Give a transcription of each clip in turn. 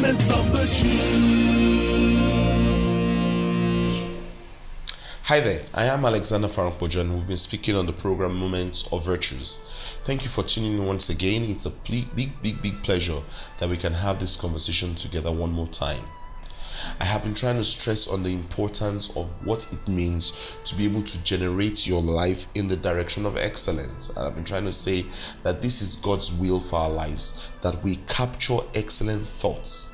commandments of the Jews. Hi there, I am Alexander FARANPO, and we've been speaking on the program Moments of Virtues. Thank you for tuning in once again. It's a big pleasure that we can have this conversation together one more time. I have been trying to stress on the importance of what it means to be able to generate your life in the direction of excellence. And I've been trying to say that this is God's will for our lives, that we capture excellent thoughts.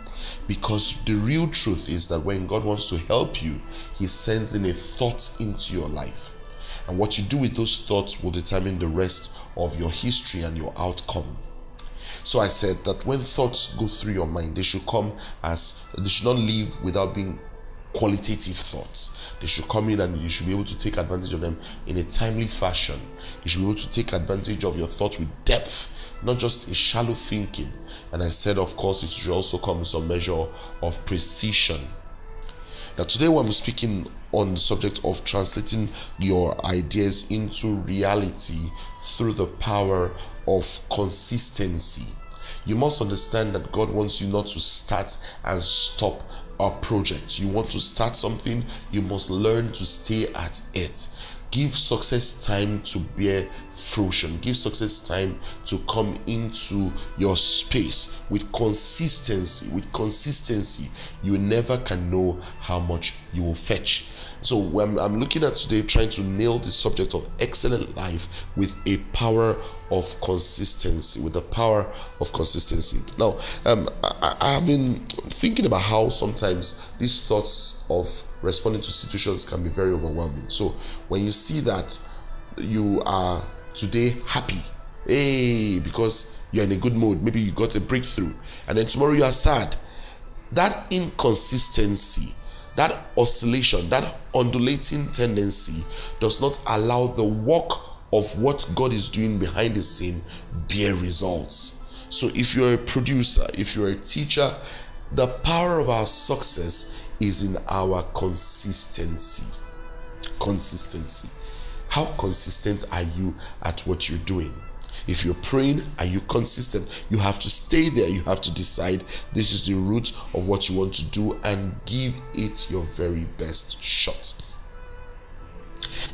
Because the real truth is that when God wants to help you, He sends in a thought into your life. And what you do with those thoughts will determine the rest of your history and your outcome. So I said that when thoughts go through your mind, they should not leave without being qualitative thoughts. They should come in and you should be able to take advantage of them in a timely fashion. You should be able to take advantage of your thoughts with depth, not just a shallow thinking. And I said, of course, it should also come with some measure of precision. Now, today when I'm speaking on the subject of translating your ideas into reality through the power of consistency. You must understand that God wants you not to start and stop a project. You want to start something, you must learn to stay at it. Give success time to bear fruition. Give success time to come into your space with consistency. With consistency, you never can know how much you will fetch. So when I'm looking at today, trying to nail the subject of excellent life with a power of consistency, with the power of consistency. Now, I have been thinking about how sometimes these thoughts of responding to situations can be very overwhelming. So when you see that you are today happy, because you're in a good mood, maybe you got a breakthrough, and then tomorrow you are sad, that inconsistency, that oscillation, that undulating tendency does not allow the work of what God is doing behind the scene bear results. So if you're a producer, if you're a teacher, the power of our success is in our consistency. Consistency. How consistent are you at what you're doing? If you're praying, are you consistent? You have to stay there. You have to decide this is the root of what you want to do and give it your very best shot.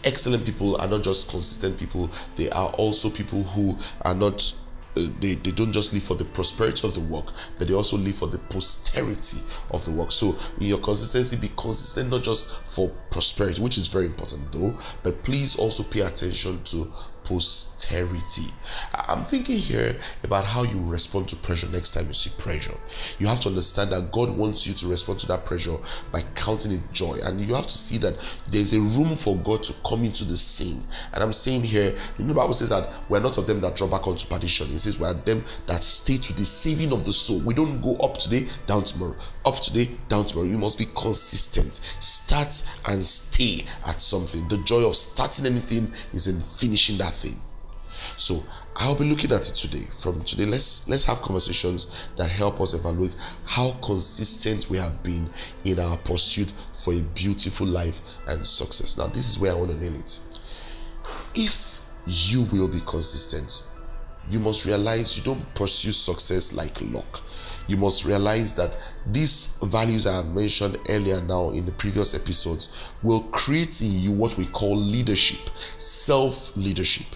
Excellent people are not just consistent people, they are also people who are not they don't just live for the prosperity of the work, but they also live for the posterity of the work. So in your consistency, be consistent not just for prosperity, which is very important though, but please also pay attention to posterity. I'm thinking here about how you respond to pressure next time you see pressure. You have to understand that God wants you to respond to that pressure by counting it joy, and you have to see that there's a room for God to come into the scene. And I'm saying here, the Bible says that we're not of them that draw back unto perdition. It says we are them that stay to the saving of the soul. We don't go up today, down tomorrow, up today, down tomorrow. You must be consistent. Start and stay at something. The joy of starting anything is in finishing that thing. So I'll be looking at it today. From today, let's have conversations that help us evaluate how consistent we have been in our pursuit for a beautiful life and success. Now, this is where I want to nail it. If you will be consistent, you must realize you don't pursue success like luck. You must realize that these values I have mentioned earlier now in the previous episodes will create in you what we call leadership, self-leadership.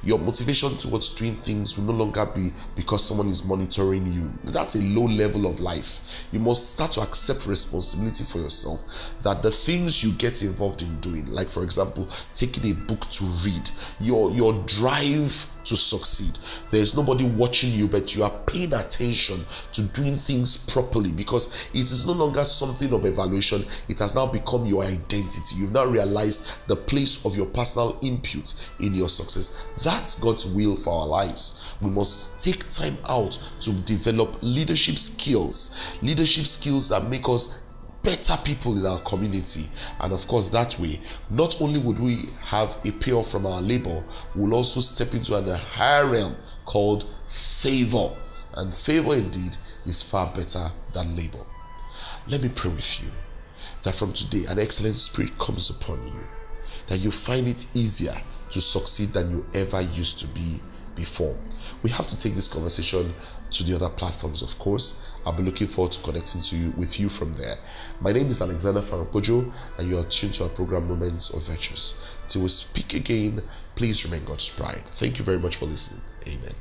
Your motivation towards doing things will no longer be because someone is monitoring you. That's a low level of life. You must start to accept responsibility for yourself, that the things you get involved in doing, like for example, taking a book to read, your drive to succeed. There's nobody watching you, but you are paying attention to doing things properly, because it is no longer something of evaluation. It has now become your identity. You've now realized the place of your personal input in your success. That's God's will for our lives. We must take time out to develop leadership skills that make us better people in our community. And of course, that way, not only would we have a payoff from our labor, we'll also step into a higher realm called favor. And favor indeed is far better than labor. Let me pray with you that from today an excellent spirit comes upon you, that you find it easier to succeed than you ever used to be before. We have to take this conversation to the other platforms, of course. I'll be looking forward to connecting with you from there. My name is Alexander FARANPO, and you are tuned to our program Moments of Virtues. Till we speak again, please remain God's bride. Thank you very much for listening. Amen.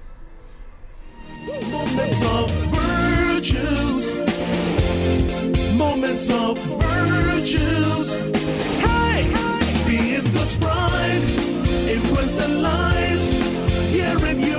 Moments of virtues. Moments of virtues. Hey, being God's bride, influencing lives, hearing you.